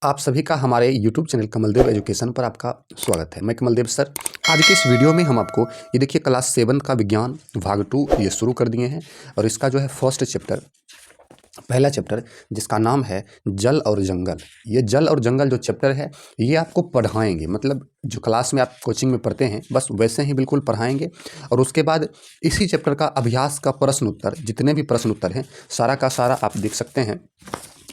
आप सभी का हमारे YouTube चैनल कमलदेव एजुकेशन पर आपका स्वागत है। मैं कमलदेव सर। आज के इस वीडियो में हम आपको ये देखिए क्लास 7 का विज्ञान भाग 2 ये शुरू कर दिए हैं और इसका जो है फर्स्ट चैप्टर, पहला चैप्टर जिसका नाम है जल और जंगल। ये जल और जंगल जो चैप्टर है ये आपको पढ़ाएंगे, मतलब जो क्लास में आप कोचिंग में पढ़ते हैं बस वैसे ही बिल्कुल पढ़ाएंगे। और उसके बाद इसी चैप्टर का अभ्यास का प्रश्न उत्तर, जितने भी प्रश्न उत्तर हैं सारा का सारा आप देख सकते हैं।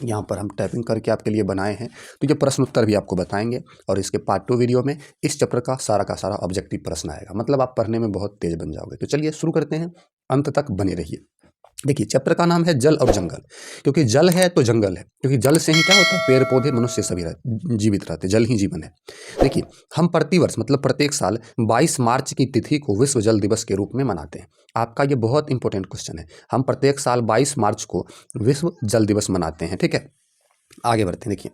यहाँ पर हम टाइपिंग करके आपके लिए बनाए हैं, तो ये प्रश्न उत्तर भी आपको बताएंगे। और इसके पार्ट 2 वीडियो में इस चैप्टर का सारा ऑब्जेक्टिव प्रश्न आएगा, मतलब आप पढ़ने में बहुत तेज बन जाओगे। तो चलिए शुरू करते हैं, अंत तक बने रहिए। देखिए चैप्टर का नाम है जल और जंगल, क्योंकि जल है तो जंगल है, क्योंकि जल से ही क्या होता है, पेड़ पौधे मनुष्य सभी जीवित रहते, जल ही जीवन है। देखिए हम प्रतिवर्ष मतलब प्रत्येक साल 22 मार्च की तिथि को विश्व जल दिवस के रूप में मनाते हैं। आपका ये बहुत इंपॉर्टेंट क्वेश्चन है। हम प्रत्येक साल 22 मार्च को विश्व जल दिवस मनाते हैं, ठीक है। आगे बढ़ते हैं। देखिए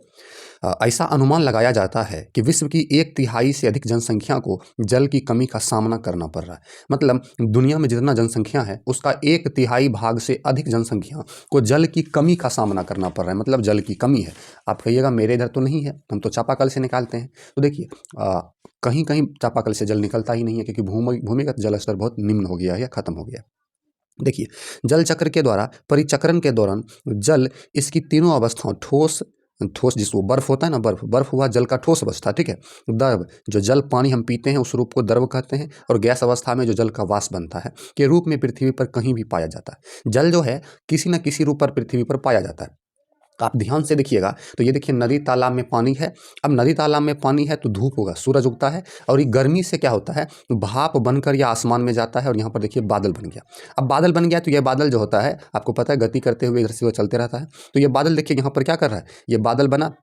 ऐसा अनुमान लगाया जाता है कि विश्व की 1/3 से अधिक जनसंख्या को जल की कमी का सामना करना पड़ रहा है। मतलब दुनिया में जितना जनसंख्या है उसका 1/3 भाग से अधिक जनसंख्या को जल की कमी का सामना करना पड़ रहा है, मतलब जल की कमी है। आप कहिएगा मेरे इधर तो नहीं है, हम तो चापाकल से निकालते हैं। तो देखिए कहीं कहीं चापाकल से जल निकलता ही नहीं है, क्योंकि भूमिगत जल स्तर बहुत निम्न हो गया है या खत्म हो गया है। देखिए जल चक्र के द्वारा परिचक्रण के दौरान जल इसकी तीनों अवस्थाओं, ठोस ठोस जिसको बर्फ होता है ना, बर्फ हुआ जल का ठोस अवस्था, ठीक है। द्रव जो जल पानी हम पीते हैं उस रूप को द्रव कहते हैं, और गैस अवस्था में जो जल का वाष्प बनता है के रूप में पृथ्वी पर कहीं भी पाया जाता है। जल जो है किसी न किसी रूप पर पृथ्वी पर पाया जाता है। आप ध्यान से देखिएगा तो ये देखिए नदी तालाब में पानी है। अब नदी तालाब में पानी है तो धूप होगा, सूरज उगता है, और ये गर्मी से क्या होता है, भाप बनकर या आसमान में जाता है, और यहाँ पर देखिए बादल बन गया। अब बादल बन गया तो ये बादल जो होता है आपको पता है गति करते हुए इधर से वो चलते रहता है। तो ये बादल देखिए यहाँ पर क्या कर रहा है, ये बादल बना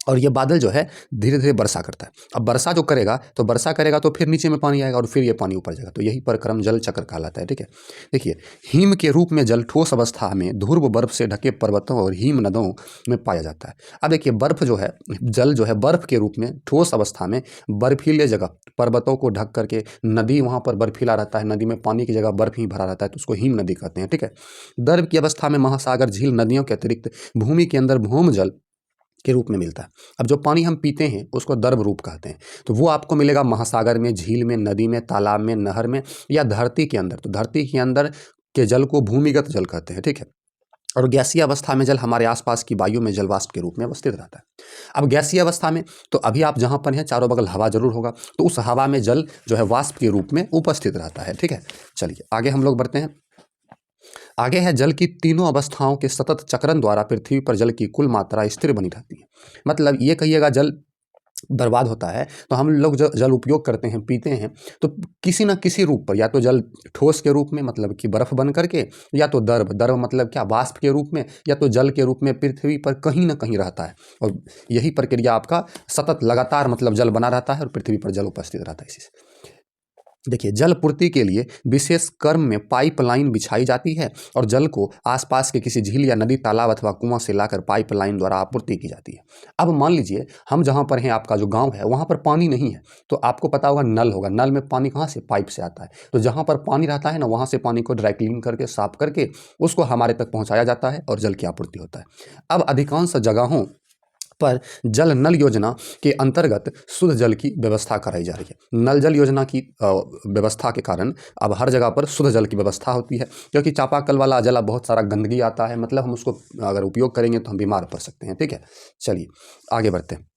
और ये बादल जो है धीरे धीरे वर्षा करता है। अब वर्षा जो करेगा तो वर्षा करेगा तो फिर नीचे में पानी आएगा और फिर ये पानी ऊपर जाएगा, तो यही प्रक्रम जल चक्र कहलाता है, ठीक है। देखिए हिम के रूप में जल ठोस अवस्था में ध्रुव बर्फ से ढके पर्वतों और हिम नदों में पाया जाता है। अब देखिए बर्फ जो है, जल जो है बर्फ के रूप में ठोस अवस्था में बर्फीले जगह पर्वतों को ढक करके, नदी वहाँ पर बर्फीला रहता है, नदी में पानी की जगह बर्फ ही भरा रहता है, तो उसको हिम नदी कहते हैं, ठीक है। द्रव की अवस्था में महासागर, झील, नदियों के अतिरिक्त भूमि के अंदर भौम जल के रूप में मिलता है। अब जो पानी हम पीते हैं उसको द्रव रूप कहते हैं, तो वो आपको मिलेगा महासागर में, झील में, नदी में, तालाब में, नहर में, या धरती के अंदर। तो धरती के अंदर के जल को भूमिगत जल कहते हैं, ठीक है। और गैसीय अवस्था में जल हमारे आसपास की वायु में जल वाष्प के रूप में अवस्थित रहता है। अब गैसीय अवस्था में तो अभी आप जहाँ पर हैं चारों बगल हवा जरूर होगा, तो उस हवा में जल जो है वाष्प के रूप में उपस्थित रहता है, ठीक है। चलिए आगे हम लोग बढ़ते हैं। आगे है जल की तीनों अवस्थाओं के सतत चक्रण द्वारा पृथ्वी पर जल की कुल मात्रा स्थिर बनी रहती है। मतलब ये कहिएगा जल बर्बाद होता है तो हम लोग जो जल उपयोग करते हैं, पीते हैं, तो किसी न किसी रूप पर, या तो जल ठोस के रूप में मतलब कि बर्फ बन करके, या तो द्रव मतलब क्या वाष्प के रूप में, या तो जल के रूप में पृथ्वी पर कहीं ना कहीं रहता है। और यही प्रक्रिया आपका सतत लगातार मतलब जल बना रहता है और पृथ्वी पर जल उपस्थित रहता है। इसी से देखिए जल पूर्ति के लिए विशेष क्रम में पाइपलाइन बिछाई जाती है और जल को आसपास के किसी झील या नदी, तालाब अथवा कुआं से लाकर पाइपलाइन द्वारा आपूर्ति की जाती है। अब मान लीजिए हम जहाँ पर हैं, आपका जो गांव है वहाँ पर पानी नहीं है, तो आपको पता होगा नल होगा, नल में पानी कहाँ से, पाइप से आता है। तो जहाँ पर पानी रहता है ना, वहाँ से पानी को ड्राई क्लीन करके, साफ करके उसको हमारे तक पहुँचाया जाता है और जल की आपूर्ति होता है। अब अधिकांश जगहों पर जल नल योजना के अंतर्गत शुद्ध जल की व्यवस्था कराई जा रही है। नल जल योजना की व्यवस्था के कारण अब हर जगह पर शुद्ध जल की व्यवस्था होती है, क्योंकि चापाकल वाला जल बहुत सारा गंदगी आता है, मतलब हम उसको अगर उपयोग करेंगे तो हम बीमार पड़ सकते हैं, ठीक है। चलिए आगे बढ़ते हैं।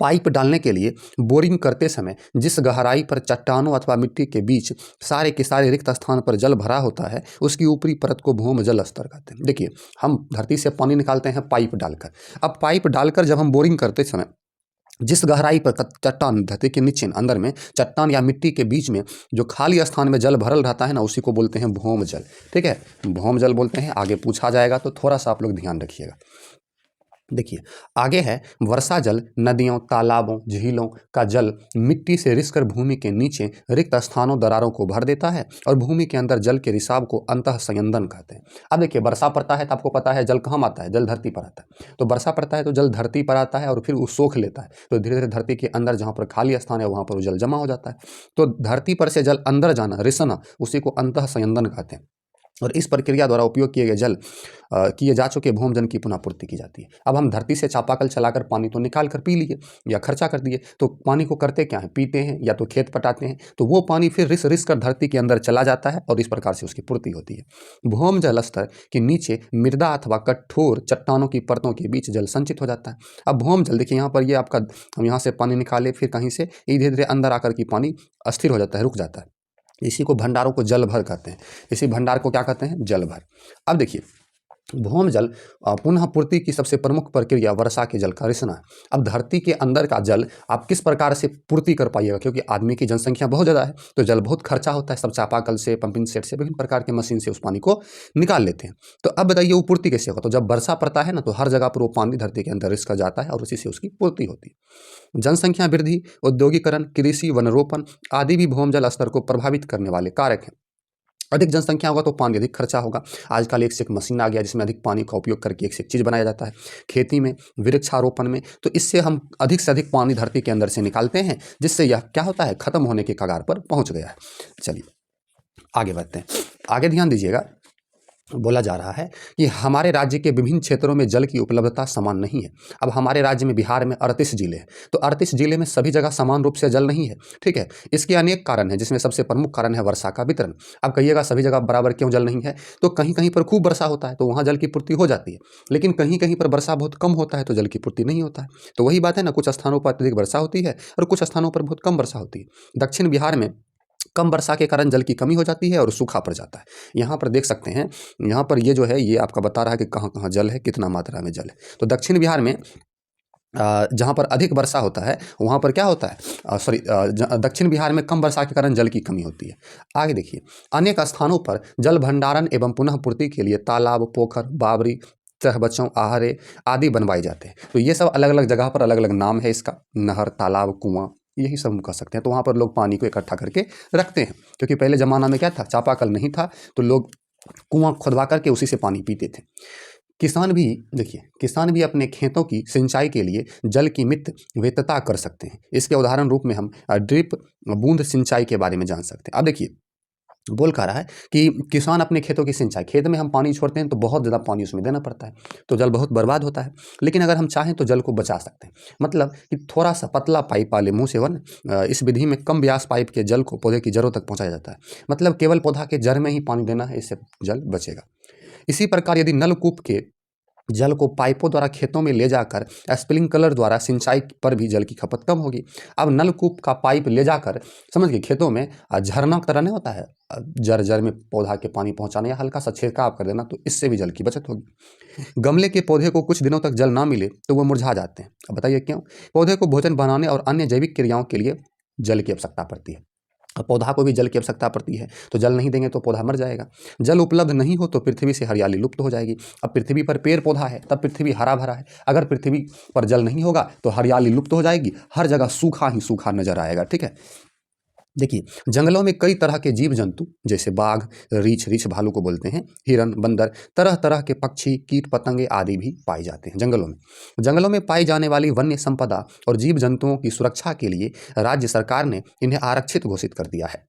पाइप डालने के लिए बोरिंग करते समय जिस गहराई पर चट्टानों अथवा मिट्टी के बीच सारे के सारे रिक्त स्थान पर जल भरा होता है उसकी ऊपरी परत को भौम जल स्तर कहते हैं। देखिए हम धरती से पानी निकालते हैं पाइप डालकर। अब पाइप डालकर जब हम बोरिंग करते समय जिस गहराई पर चट्टान, धरती के नीचे अंदर में चट्टान या मिट्टी के बीच में जो खाली स्थान में जल भरल रहता है ना, उसी को बोलते हैं भौम जल, ठीक है। भौम जल बोलते हैं। आगे पूछा जाएगा तो थोड़ा सा आप लोग ध्यान रखिएगा। देखिए आगे है वर्षा जल नदियों, तालाबों, झीलों का जल मिट्टी से रिसकर भूमि के नीचे रिक्त स्थानों, दरारों को भर देता है और भूमि के अंदर जल के रिसाव को अंतः संयंदन कहते हैं। अब देखिए वर्षा पड़ता है तो आपको पता है जल कहाँ आता है, जल धरती पर आता है। तो वर्षा पड़ता है तो जल धरती पर आता है और फिर वो सोख लेता है, तो धीरे धीरे धरती के अंदर जहाँ पर खाली स्थान है वहाँ पर वो जल जमा हो जाता है। तो धरती पर से जल अंदर जाना, रिसना, उसी को अंतः संयंदन कहते हैं। और इस प्रक्रिया द्वारा उपयोग किए गए जल किए जा चुके भूमजल की पुनः पूर्ति की जाती है। अब हम धरती से चापाकल चलाकर पानी तो निकाल कर पी लिए या खर्चा कर दिए, तो पानी को करते क्या है, पीते हैं या तो खेत पटाते हैं, तो वो पानी फिर रिस रिस कर धरती के अंदर चला जाता है और इस प्रकार से उसकी पूर्ति होती है। भूमजल स्तर के नीचे मृदा अथवा कठोर चट्टानों की परतों के बीच जल संचित हो जाता है। अब भूमजल देखिए यहाँ पर ये आपका, हम यहाँ से पानी निकाले, फिर कहीं से धीरे धीरे अंदर आकर के पानी अस्थिर हो जाता है, रुक जाता है। इसी को भंडारों को जल भर कहते हैं। इसी भंडार को क्या कहते हैं, जल भर। अब देखिए भूमजल पुनः पूर्ति की सबसे प्रमुख प्रक्रिया वर्षा के जल का रिसना है। अब धरती के अंदर का जल आप किस प्रकार से पूर्ति कर पाइएगा, क्योंकि आदमी की जनसंख्या बहुत ज़्यादा है तो जल बहुत खर्चा होता है। सब चापाकल से, पंपिंग सेट से, विभिन्न प्रकार के मशीन से उस पानी को निकाल लेते हैं। तो अब बताइए वो पूर्ति कैसे होगा, तो जब वर्षा पड़ता है ना, तो हर जगह पर वो पानी धरती के अंदर रिस कर जाता है और उसी से उसकी पूर्ति होती है। जनसंख्या वृद्धि, औद्योगिकरण, कृषि, वनरोपण आदि भी भूमजल स्तर को प्रभावित करने वाले कारक हैं। अधिक जनसंख्या होगा तो पानी अधिक खर्चा होगा। आजकल एक से एक मशीन आ गया जिसमें अधिक पानी का उपयोग करके एक से एक चीज़ बनाया जाता है। खेती में, वृक्षारोपण में, तो इससे हम अधिक से अधिक पानी धरती के अंदर से निकालते हैं, जिससे यह क्या होता है, खत्म होने के कगार पर पहुंच गया है। चलिए आगे बढ़ते हैं। आगे ध्यान दीजिएगा, बोला जा रहा है कि हमारे राज्य के विभिन्न क्षेत्रों में जल की उपलब्धता समान नहीं है। अब हमारे राज्य में, बिहार में 38 जिले हैं, तो 38 जिले में सभी जगह समान रूप से जल नहीं है, ठीक है। इसके अनेक कारण हैं, जिसमें सबसे प्रमुख कारण है वर्षा का वितरण। अब कहिएगा सभी जगह बराबर क्यों जल नहीं है, तो कहीं कहीं पर खूब वर्षा होता है तो वहाँ जल की पूर्ति हो जाती है, लेकिन कहीं कहीं पर वर्षा बहुत कम होता है तो जल की पूर्ति नहीं होता है। तो वही बात है ना, कुछ स्थानों पर अत्यधिक वर्षा होती है और कुछ स्थानों पर बहुत कम वर्षा होती है। दक्षिण बिहार में कम वर्षा के कारण जल की कमी हो जाती है और सूखा पड़ जाता है। यहाँ पर देख सकते हैं, यहाँ पर ये जो है ये आपका बता रहा है कि कहाँ कहाँ जल है, कितना मात्रा में जल है। तो दक्षिण बिहार में जहाँ पर अधिक वर्षा होता है वहाँ पर क्या होता है, दक्षिण बिहार में कम वर्षा के कारण जल की कमी होती है। आगे देखिए, अनेक स्थानों पर जल भंडारण एवं पुनः पूर्ति के लिए तालाब, पोखर, बावरी, चहबच्चों, आहरे आदि बनवाए जाते हैं। तो ये सब अलग अलग जगह पर अलग अलग नाम है इसका, नहर, तालाब, कुआं, यही सब हम कह सकते हैं। तो वहाँ पर लोग पानी को इकट्ठा करके रखते हैं, क्योंकि पहले ज़माना में क्या था, चापाकल नहीं था, तो लोग कुआं खुदवा करके उसी से पानी पीते थे। किसान भी देखिए, किसान भी अपने खेतों की सिंचाई के लिए जल की मित वेतता कर सकते हैं। इसके उदाहरण रूप में हम ड्रिप बूंद सिंचाई के बारे में जान सकते हैं। अब देखिए बोल कह रहा है कि किसान अपने खेतों की सिंचाई, खेत में हम पानी छोड़ते हैं तो बहुत ज़्यादा पानी उसमें देना पड़ता है, तो जल बहुत बर्बाद होता है। लेकिन अगर हम चाहें तो जल को बचा सकते हैं, मतलब कि थोड़ा सा पतला पाइप वाले मुँह से इस विधि में कम व्यास पाइप के जल को पौधे की जड़ों तक पहुँचाया जाता है। मतलब केवल पौधा के जड़ में ही पानी देना है, इससे जल बचेगा। इसी प्रकार यदि नलकूप के जल को पाइपों द्वारा खेतों में ले जाकर स्प्रिंकलर द्वारा सिंचाई पर भी जल की खपत कम होगी। अब नलकूप का पाइप ले जाकर समझ गए खेतों में झरना की तरह नहीं होता है, जड़ जड़ में पौधा के पानी पहुंचाना या हल्का सा छिड़काव कर देना, तो इससे भी जल की बचत होगी। गमले के पौधे को कुछ दिनों तक जल ना मिले तो वो मुरझा जाते हैं। अब बताइए क्यों? पौधे को भोजन बनाने और अन्य जैविक क्रियाओं के लिए जल की आवश्यकता पड़ती है। अब पौधा को भी जल की आवश्यकता पड़ती है, तो जल नहीं देंगे तो पौधा मर जाएगा। जल उपलब्ध नहीं हो तो पृथ्वी से हरियाली लुप्त हो जाएगी। अब पृथ्वी पर पेड़ पौधा है तब पृथ्वी हरा भरा है, अगर पृथ्वी पर जल नहीं होगा तो हरियाली लुप्त हो जाएगी, हर जगह सूखा ही सूखा नजर आएगा, ठीक है। देखिए, जंगलों में कई तरह के जीव जंतु जैसे बाघ, रीछ भालू को बोलते हैं, हिरन, बंदर, तरह तरह के पक्षी, कीट पतंगे आदि भी पाए जाते हैं जंगलों में। जंगलों में पाई जाने वाली वन्य संपदा और जीव जंतुओं की सुरक्षा के लिए राज्य सरकार ने इन्हें आरक्षित घोषित कर दिया है।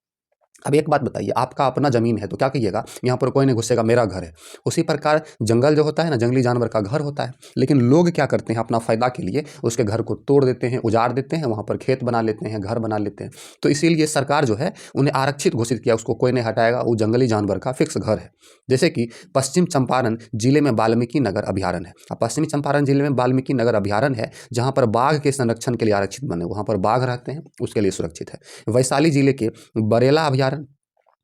अब एक बात बताइए, आपका अपना ज़मीन है तो क्या कहिएगा, यहाँ पर कोई नहीं घुसेगा, मेरा घर है। उसी प्रकार जंगल जो होता है ना, जंगली जानवर का घर होता है, लेकिन लोग क्या करते हैं अपना फ़ायदा के लिए उसके घर को तोड़ देते हैं, उजाड़ देते हैं, वहाँ पर खेत बना लेते हैं, घर बना लेते हैं। तो इसीलिए सरकार जो है उन्हें आरक्षित घोषित किया, उसको कोई नहीं हटाएगा, वो जंगली जानवर का फिक्स घर है। जैसे कि पश्चिम चंपारण जिले में वाल्मीकि नगर अभ्यारण्य है। अब पश्चिमी चंपारण जिले में वाल्मीकि नगर अभ्यारण्य है, जहाँ पर बाघ के संरक्षण के लिए आरक्षित बने, वहाँ पर बाघ रहते हैं, उसके लिए सुरक्षित है। वैशाली जिले के बरेला अभ्यारण्य,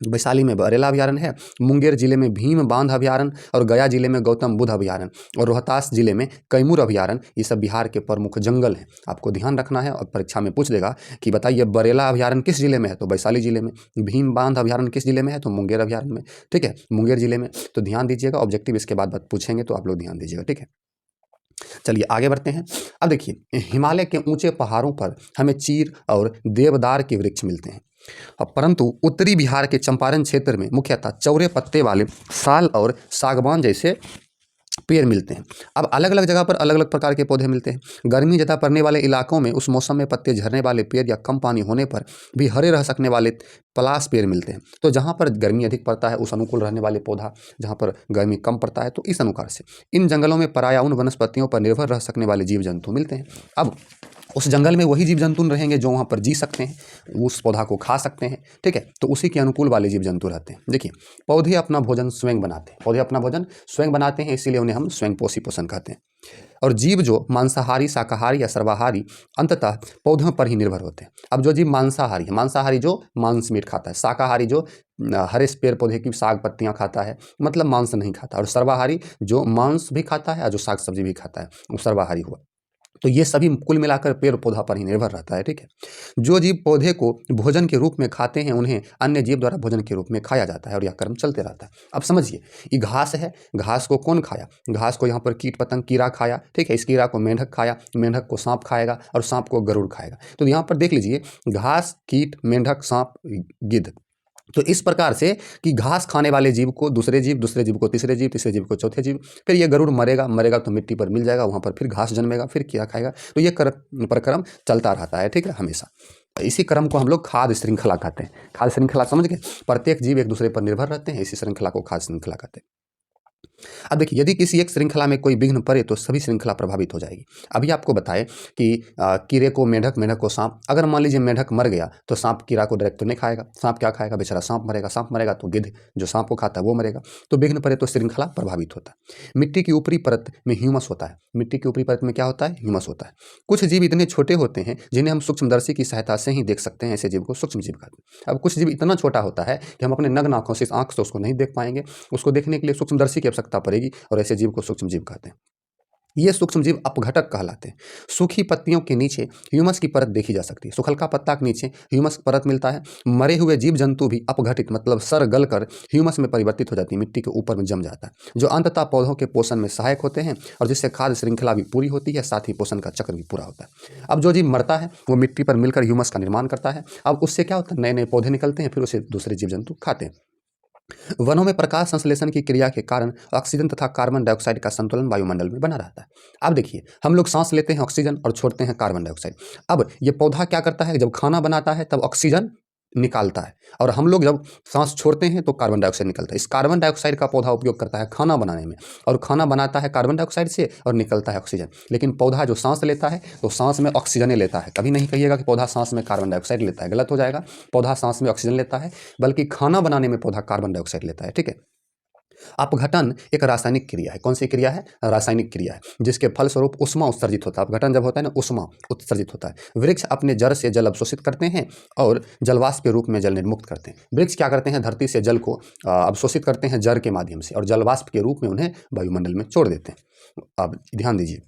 वैशाली में बरेला अभ्यारण्य है, मुंगेर जिले में भीम बांध अभ्यारण्य और गया जिले में गौतम बुद्ध अभ्यारण्य और रोहतास जिले में कैमूर अभ्यारण्य, ये सब बिहार के प्रमुख जंगल हैं। आपको ध्यान रखना है और परीक्षा में पूछ देगा कि बताइए बरेला अभ्यारण्य किस जिले में है, तो वैशाली जिले में। भीम बांध अभ्यारण्य किस जिले में है, तो मुंगेर अभ्यारण्य में, ठीक है, मुंगेर जिले में। तो ध्यान दीजिएगा, ऑब्जेक्टिव इसके बाद पूछेंगे तो आप लोग ध्यान दीजिएगा, ठीक है। चलिए आगे बढ़ते हैं। अब देखिए, हिमालय के ऊंचे पहाड़ों पर हमें चीर और देवदार के वृक्ष मिलते हैं, परंतु उत्तरी बिहार के चंपारण क्षेत्र में मुख्यतः चौड़े पत्ते वाले साल और सागवान जैसे पेड़ मिलते हैं। अब अलग अलग जगह पर अलग अलग प्रकार के पौधे मिलते हैं। गर्मी ज़्यादा पड़ने वाले इलाकों में उस मौसम में पत्ते झड़ने वाले पेड़ या कम पानी होने पर भी हरे रह सकने वाले पलाश पेड़ मिलते हैं। तो जहाँ पर गर्मी अधिक पड़ता है उस अनुकूल रहने वाले पौधा, जहाँ पर गर्मी कम पड़ता है तो इस अनुसार से इन जंगलों में पराया उन वनस्पतियों पर निर्भर रह सकने वाले जीव जंतु मिलते हैं। अब उस जंगल में वही जीव जंतु रहेंगे जो वहाँ पर जी सकते हैं, उस पौधा को खा सकते हैं, ठीक है। तो उसी के अनुकूल वाले जीव जंतु रहते हैं। देखिए, पौधे अपना भोजन स्वयं बनाते हैं, पौधे अपना भोजन स्वयं बनाते हैं, इसीलिए उन्हें हम स्वयं पोषी पोषण कहते हैं। और जीव जो मांसाहारी, शाकाहारी या सर्वाहारी अंततः पौधों पर ही निर्भर होते हैं। अब जो जीव मांसाहारी है, मांसाहारी जो मांस मीट खाता है, शाकाहारी जो हरे पेड़ पौधे की साग पत्तियां खाता है, मतलब मांस नहीं खाता, और सर्वाहारी जो मांस भी खाता है और जो साग सब्जी भी खाता है वो सर्वाहारी हुआ। तो ये सभी कुल मिलाकर पेड़ पौधा पर ही निर्भर रहता है, ठीक है। जो जीव पौधे को भोजन के रूप में खाते हैं उन्हें अन्य जीव द्वारा भोजन के रूप में खाया जाता है और यह क्रम चलते रहता है। अब समझिए, ये घास है, घास को कौन खाया? घास को यहाँ पर कीट पतंग कीड़ा खाया, ठीक है। इस कीड़ा को मेंढक खाया, मेंढक को सांप खाएगा और सांप को गरुड़ खाएगा। तो यहाँ पर देख लीजिए, घास, कीट, मेंढक, सांप, गिद्ध। तो इस प्रकार से कि घास खाने वाले जीव को दूसरे जीव, दूसरे जीव को तीसरे जीव, तीसरे जीव को चौथे जीव, फिर ये गरुड़ मरेगा, मरेगा तो मिट्टी पर मिल जाएगा, वहाँ पर फिर घास जन्मेगा, फिर कीड़ा खाएगा। तो ये प्रक्रम चलता रहता है, ठीक है, हमेशा। इसी क्रम को हम लोग खाद्य श्रृंखला कहते हैं। खाद्य श्रृंखला समझ गए? प्रत्येक जीव एक दूसरे पर निर्भर रहते हैं, इसी श्रृंखला को खाद्य श्रृंखला कहते हैं। अब देखिए, यदि किसी एक श्रृंखला में कोई विघ्न पड़े तो सभी श्रृंखला प्रभावित हो जाएगी। अभी आपको बताएं कि कीड़े को मेंढक, मेंढक को सांप। अगर मान लीजिए मेंढक मर गया तो सांप कीड़ा को डायरेक्ट तो नहीं खाएगा, सांप क्या खाएगा? बेचारा सांप मरेगा, सांप मरेगा तो गिद्ध जो सांप को खाता है वो मरेगा। तो विघ्न पड़े तो श्रृंखला प्रभावित होता है। मिट्टी की ऊपरी परत में ह्यूमस होता है। मिट्टी की ऊपरी परत में क्या होता है? ह्यूमस होता है। कुछ जीव इतने छोटे होते हैं जिन्हें हम सूक्ष्मदर्शी की सहायता से ही देख सकते हैं, ऐसे जीव को सूक्ष्म जीव कहते हैं। अब कुछ जीव इतना छोटा होता है कि हम अपने नग्न आंखों से, आंख से उसको नहीं देख पाएंगे, उसको देखने के लिए सूक्ष्मदर्शी की आवश्यकता पड़ेगी, और ऐसे जीव को सूक्ष्म जीव कहते हैं। ये सूक्ष्म जीव अपघटक कहलाते हैं। सूखी पत्तियों के नीचे ह्यूमस की परत देखी जा सकती है। सुखलका पत्ता के नीचे ह्यूमस की परत मिलता है। मरे हुए जीव जंतु भी अपघटित मतलब सर गल कर ह्यूमस में परिवर्तित हो जाती है, मिट्टी के ऊपर में जम जाता है, जो अंततः पौधों के पोषण में सहायक होते हैं और जिससे खाद्य श्रृंखला भी पूरी होती है, साथ ही पोषण का चक्र भी पूरा होता है। अब जो जीव मरता है वो मिट्टी पर मिलकर ह्यूमस का निर्माण करता है। अब उससे क्या होता है? नए नए पौधे निकलते हैं, फिर उसे दूसरे जीव जंतु खाते हैं। वनों में प्रकाश संश्लेषण की क्रिया के कारण ऑक्सीजन तथा कार्बन डाइऑक्साइड का संतुलन वायुमंडल में बना रहता है। अब देखिए, हम लोग सांस लेते हैं ऑक्सीजन और छोड़ते हैं कार्बन डाइऑक्साइड। अब ये पौधा क्या करता है? जब खाना बनाता है तब ऑक्सीजन निकालता है, और हम लोग जब सांस छोड़ते हैं तो कार्बन डाइऑक्साइड निकलता है। इस कार्बन डाइऑक्साइड का पौधा उपयोग करता है खाना बनाने में, और खाना बनाता है कार्बन डाइऑक्साइड से और निकलता है ऑक्सीजन। लेकिन पौधा जो सांस लेता है तो सांस में ऑक्सीजन लेता है। कभी नहीं कहिएगा कि पौधा सांस में कार्बन डाइऑक्साइड लेता है, गलत हो जाएगा। पौधा सांस में ऑक्सीजन लेता है, बल्कि खाना बनाने में पौधा कार्बन डाइऑक्साइड लेता है, ठीक है। अपघटन एक रासायनिक क्रिया है। कौन सी क्रिया है? रासायनिक क्रिया है, जिसके फलस्वरूप उष्मा उत्सर्जित होता है। अपघटन जब होता है ना, उष्मा उत्सर्जित होता है। वृक्ष अपने जड़ से जल अवशोषित करते हैं और जलवाष्प के रूप में जल निर्मुक्त करते हैं। वृक्ष क्या करते हैं? धरती से जल को अवशोषित करते हैं जड़ के माध्यम से, और जलवाष्प के रूप में उन्हें वायुमंडल में छोड़ देते हैं। अब ध्यान दीजिए,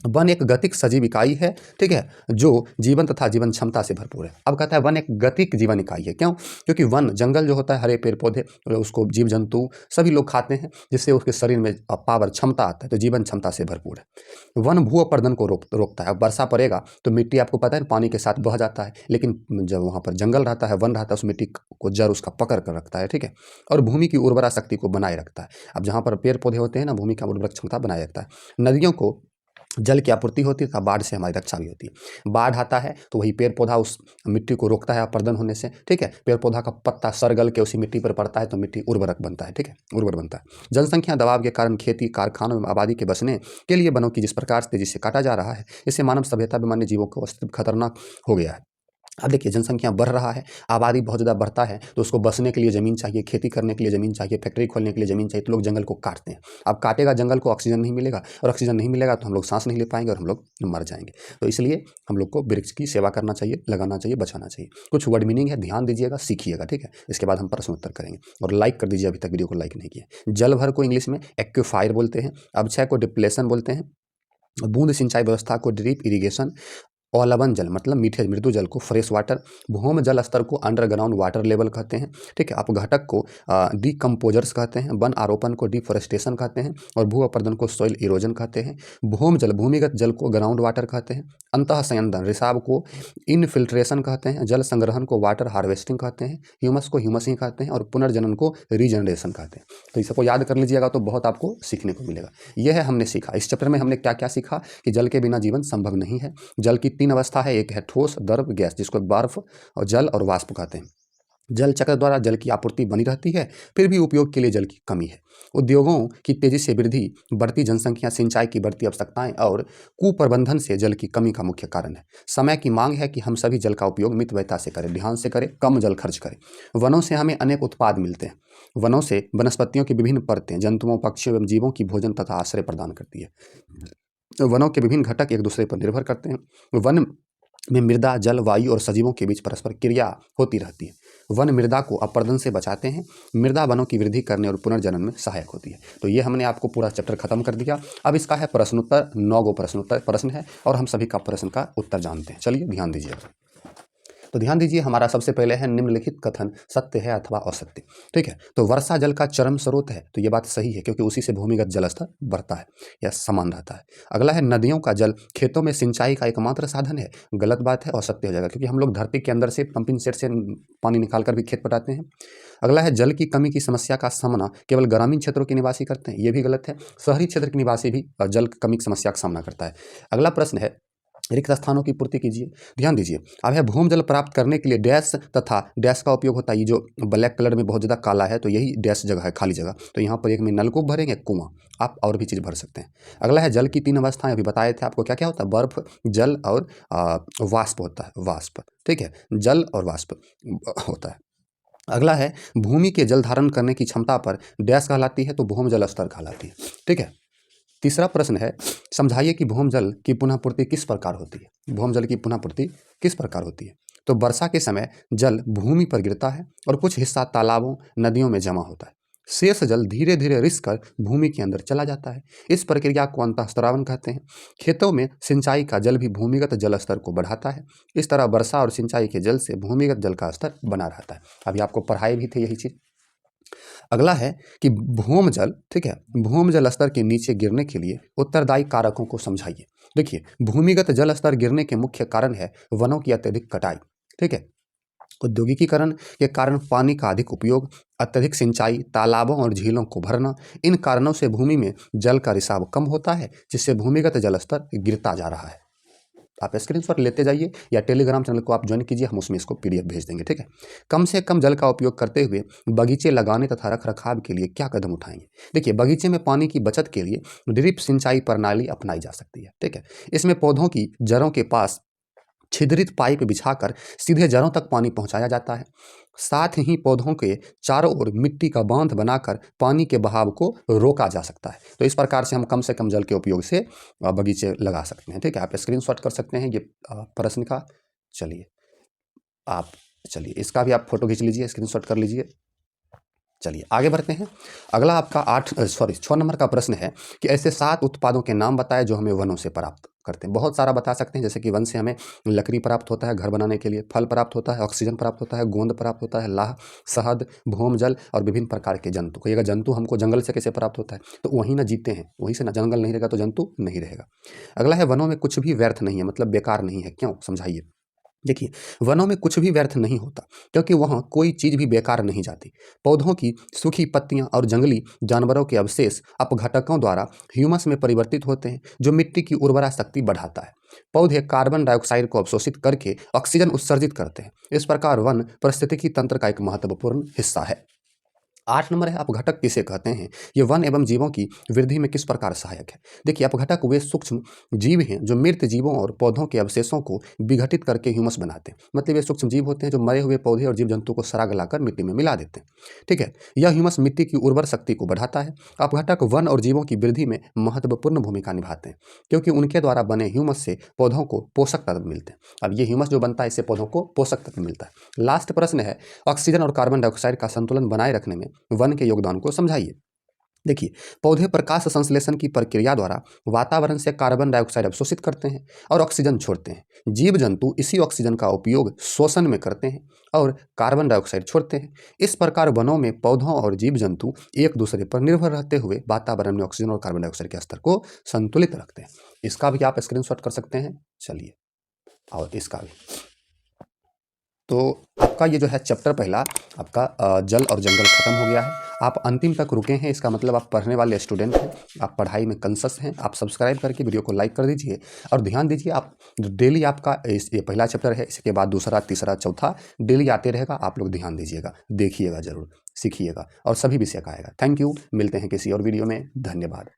वन एक गतिक सजीव इकाई है, ठीक है, जो जीवन तथा जीवन क्षमता से भरपूर है। अब कहता है वन एक गतिक जीवन इकाई है। क्यों? क्योंकि वन जंगल जो होता है, हरे पेड़ पौधे, उसको जीव जंतु सभी लोग खाते हैं, जिससे उसके शरीर में पावर क्षमता आता है, तो जीवन क्षमता से भरपूर है। वन भू अपर्दन को रोकता है। अब वर्षा पड़ेगा तो मिट्टी आपको पता है पानी के साथ बह जाता है, लेकिन जब वहाँ पर जंगल रहता है, वन रहता है, उस मिट्टी को जड़ उसका पकड़ कर रखता है, ठीक है, और भूमि की उर्वरा शक्ति को बनाए रखता है। अब जहाँ पर पेड़ पौधे होते हैं ना, भूमि का उर्वरक क्षमता बनाए रखता है। नदियों को जल की आपूर्ति होती है, तथा बाढ़ से हमारी रक्षा भी होती है। बाढ़ आता है तो वही पेड़ पौधा उस मिट्टी को रोकता है अपर्दन होने से, ठीक है। पेड़ पौधा का पत्ता सरगल के उसी मिट्टी पर पड़ता है तो मिट्टी उर्वरक बनता है, ठीक है, उर्वर बनता है। जनसंख्या दबाव के कारण खेती, कारखानों एवं आबादी के बसने के लिए वनों की जिस प्रकार से तेजी से काटा जा रहा है, इससे मानव सभ्यता में वन्य जीवों का अस्तित्व खतरनाक हो गया है। अब देखिए, जनसंख्या बढ़ रहा है, आबादी बहुत ज़्यादा बढ़ता है, तो उसको बसने के लिए ज़मीन चाहिए, खेती करने के लिए ज़मीन चाहिए, फैक्ट्री खोलने के लिए ज़मीन चाहिए, तो लोग जंगल को काटते हैं। अब काटेगा जंगल को, ऑक्सीजन नहीं मिलेगा, और ऑक्सीजन नहीं मिलेगा तो हम लोग सांस नहीं ले पाएंगे और हम लोग मर जाएंगे। तो इसलिए हम लोग को वृक्ष की सेवा करना चाहिए, लगाना चाहिए, बचाना चाहिए। कुछ वर्ड मीनिंग है, ध्यान दीजिएगा, सीखिएगा, ठीक है। इसके बाद हम प्रश्न उत्तर करेंगे, और लाइक कर दीजिए अभी तक वीडियो को लाइक नहीं किया। जल भर को इंग्लिश में एक्वाफायर बोलते हैं। अक्षय को डिप्लेशन बोलते हैं। बूंद सिंचाई व्यवस्था को ड्रिप इरिगेशन, और लवण जल मतलब मीठे मृदु जल को फ्रेश वाटर, भूम जल स्तर को अंडरग्राउंड वाटर लेवल कहते हैं। ठीक है, अपघटक को डिकम्पोजर्स कहते हैं, वन आरोपण को डिफोरेस्टेशन कहते हैं, और भू अपर्दन को सॉइल इरोजन कहते हैं। भूम जल भूमिगत जल को ग्राउंड वाटर कहते हैं। अंतः संयंत्रण रिसाव को इनफिल्ट्रेशन कहते हैं। जल संग्रहण को वाटर हार्वेस्टिंग कहते हैं। ह्यूमस को ह्यूमस ही कहते हैं, और पुनर्जनन को रीजनरेशन कहते हैं। तो इसको याद कर लीजिएगा तो बहुत आपको सीखने को मिलेगा। यह है हमने सीखा इस चैप्टर में। हमने क्या क्या सीखा कि जल के बिना जीवन संभव नहीं है। जल की 3 अवस्था है, एक है ठोस, द्रव, गैस, जिसको बर्फ और जल और वाष्प कहते हैं। जल चक्र द्वारा जल की आपूर्ति बनी रहती है, फिर भी उपयोग के लिए जल की कमी है। उद्योगों की तेजी से वृद्धि, बढ़ती जनसंख्या, सिंचाई की बढ़ती आवश्यकताएं और कुप्रबंधन से जल की कमी का मुख्य कारण है। समय की मांग है कि हम सभी जल का उपयोग मितव्ययता से करें, ध्यान से करें, कम जल खर्च करें। वनों से हमें अनेक उत्पाद मिलते हैं। वनों से वनस्पतियों की विभिन्न परतें जंतुओं, पक्षियों एवं जीवों की भोजन तथा आश्रय प्रदान करती है। वनों के विभिन्न घटक एक दूसरे पर निर्भर करते हैं। वन में मृदा, जल, वायु और सजीवों के बीच परस्पर क्रिया होती रहती है। वन मृदा को अपरदन से बचाते हैं। मृदा वनों की वृद्धि करने और पुनर्जनन में सहायक होती है। तो ये हमने आपको पूरा चैप्टर खत्म कर दिया। अब इसका है प्रश्नोत्तर, 9 गो प्रश्न है, और हम सभी का प्रश्न का उत्तर जानते हैं। चलिए ध्यान दीजिएगा। तो ध्यान दीजिए, हमारा सबसे पहले है निम्नलिखित कथन सत्य है अथवा असत्य। ठीक है, तो वर्षा जल का चरम स्रोत है, तो ये बात सही है, क्योंकि उसी से भूमिगत जल स्तर बढ़ता है या समान रहता है। अगला है नदियों का जल खेतों में सिंचाई का एकमात्र साधन है, गलत बात है, असत्य हो जाएगा, क्योंकि हम लोग धरती के अंदर से पंपिंग सेट से पानी निकाल कर भी खेत पटाते हैं। अगला है जल की कमी की समस्या का सामना केवल ग्रामीण क्षेत्रों के निवासी करते हैं, ये भी गलत है, शहरी क्षेत्र के निवासी भी जल की कमी की समस्या का सामना करता है। अगला प्रश्न है रिक्त स्थानों की पूर्ति कीजिए। ध्यान दीजिए, अब है भूम जल प्राप्त करने के लिए डैश तथा डैश का उपयोग होता है। ये जो ब्लैक कलर में बहुत ज़्यादा काला है, तो यही डैश जगह है, खाली जगह। तो यहाँ पर एक में नलकूप भरेंगे, कुआं, आप और भी चीज़ भर सकते हैं। अगला है जल की 3 अवस्थाएं, अभी बताए थे आपको क्या क्या होता है, बर्फ, जल और वाष्प होता है, वाष्प। ठीक है, जल और वाष्प होता है। अगला है भूमि के जल धारण करने की क्षमता पर डैश कहलाती है, तो भूम जल स्तर कहलाती है। ठीक है, तीसरा प्रश्न है समझाइए कि भूम जल की पुनः पूर्ति किस प्रकार होती है। भूम जल की पुनः पूर्ति किस प्रकार होती है? तो वर्षा के समय जल भूमि पर गिरता है और कुछ हिस्सा तालाबों, नदियों में जमा होता है। शेष जल धीरे धीरे रिस कर भूमि के अंदर चला जाता है। इस प्रक्रिया को अंतःस्त्रावन कहते हैं। खेतों में सिंचाई का जल भी भूमिगत जल स्तर को बढ़ाता है। इस तरह वर्षा और सिंचाई के जल से भूमिगत जल का स्तर बना रहता है। अभी आपको पढ़ाई भी थे यही चीज़। अगला है कि भूम जल, ठीक है, भूम जल स्तर के नीचे गिरने के लिए उत्तरदायी कारकों को समझाइए। देखिए, भूमिगत जल स्तर गिरने के मुख्य कारण है वनों की अत्यधिक कटाई। ठीक है, औद्योगिकीकरण के कारण पानी का अधिक उपयोग, अत्यधिक सिंचाई, तालाबों और झीलों को भरना, इन कारणों से भूमि में जल का रिसाव कम होता है, जिससे भूमिगत जल स्तर गिरता जा रहा है। आप स्क्रीनशॉट लेते जाइए या टेलीग्राम चैनल को आप ज्वाइन कीजिए, हम उसमें इसको पीडीएफ भेज देंगे। ठीक है, कम से कम जल का उपयोग करते हुए बगीचे लगाने तथा रख रखाव के लिए क्या कदम उठाएंगे। देखिए, बगीचे में पानी की बचत के लिए ड्रिप सिंचाई प्रणाली अपनाई जा सकती है। ठीक है, इसमें पौधों की जड़ों के पास छिद्रित पाइप बिछाकर सीधे जड़ों तक पानी पहुंचाया जाता है। साथ ही पौधों के चारों ओर मिट्टी का बांध बनाकर पानी के बहाव को रोका जा सकता है। तो इस प्रकार से हम कम से कम जल के उपयोग से बगीचे लगा सकते हैं। ठीक है, आप स्क्रीनशॉट कर सकते हैं ये प्रश्न का। चलिए इसका भी आप फोटो खींच लीजिए, स्क्रीनशॉट कर लीजिए। चलिए आगे बढ़ते हैं। अगला आपका 6 नंबर का प्रश्न है कि ऐसे 7 उत्पादों के नाम बताएं जो हमें वनों से प्राप्त करते हैं। बहुत सारा बता सकते हैं, जैसे कि वन से हमें लकड़ी प्राप्त होता है घर बनाने के लिए, फल प्राप्त होता है, ऑक्सीजन प्राप्त होता है, गोंद प्राप्त होता है, लाह, शहद, भूम जल और विभिन्न प्रकार के जंतु। कोई अगर जंतु हमको जंगल से कैसे प्राप्त होता है, तो वहीं ना जीते हैं, वहीं से ना, जंगल नहीं रहेगा तो जंतु नहीं रहेगा। अगला है वनों में कुछ भी व्यर्थ नहीं है, मतलब बेकार नहीं है, क्यों, समझाइए। देखिए, वनों में कुछ भी व्यर्थ नहीं होता, क्योंकि वहाँ कोई चीज़ भी बेकार नहीं जाती। पौधों की सूखी पत्तियाँ और जंगली जानवरों के अवशेष अपघटकों द्वारा ह्यूमस में परिवर्तित होते हैं, जो मिट्टी की उर्वरा शक्ति बढ़ाता है। पौधे कार्बन डाइऑक्साइड को अवशोषित करके ऑक्सीजन उत्सर्जित करते हैं। इस प्रकार वन पारिस्थितिकी तंत्र का एक महत्वपूर्ण हिस्सा है। 8 नंबर है अपघटक किसे कहते हैं, ये वन एवं जीवों की वृद्धि में किस प्रकार सहायक है। देखिए, अपघटक वे सूक्ष्म जीव हैं जो मृत जीवों और पौधों के अवशेषों को विघटित करके ह्यूमस बनाते हैं। मतलब ये सूक्ष्म जीव होते हैं जो मरे हुए पौधे और जीव जंतु को सड़ा गलाकर मिट्टी में मिला देते हैं। ठीक है, यह ह्यूमस मिट्टी की उर्वर शक्ति को बढ़ाता है। अपघटक वन और जीवों की वृद्धि में महत्वपूर्ण भूमिका निभाते हैं, क्योंकि उनके द्वारा बने ह्यूमस से पौधों को पोषक तत्व मिलते हैं। अब ये ह्यूमस जो बनता है, इससे पौधों को पोषक तत्व मिलता है। लास्ट प्रश्न है ऑक्सीजन और कार्बन डाइऑक्साइड का संतुलन बनाए रखने में वन के योगदान को समझाइए। देखिए, पौधे प्रकाश संश्लेषण की प्रक्रिया द्वारा वातावरण से कार्बन डाइऑक्साइड अवशोषित करते हैं और ऑक्सीजन छोड़ते हैं। जीव जंतु इसी ऑक्सीजन का उपयोग श्वसन में करते हैं और कार्बन डाइऑक्साइड छोड़ते हैं। इस प्रकार वनों में पौधों और जीव जंतु एक दूसरे पर निर्भर रहते हुए वातावरण में ऑक्सीजन और कार्बन डाइऑक्साइड के स्तर को संतुलित रखते हैं। इसका भी आप स्क्रीनशॉट कर सकते हैं। चलिए, और इसका भी। तो आपका ये जो है चैप्टर पहला आपका जल और जंगल खत्म हो गया है। आप अंतिम तक रुके हैं, इसका मतलब आप पढ़ने वाले स्टूडेंट हैं, आप पढ़ाई में कंसस हैं। आप सब्सक्राइब करके वीडियो को लाइक कर दीजिए और ध्यान दीजिए, आप डेली आपका ये पहला चैप्टर है, इसके बाद दूसरा, तीसरा, चौथा डेली आते रहेगा। आप लोग ध्यान दीजिएगा, देखिएगा, जरूर सीखिएगा और सभी विषय का आएगा। Thank you. मिलते हैं किसी और वीडियो में। धन्यवाद।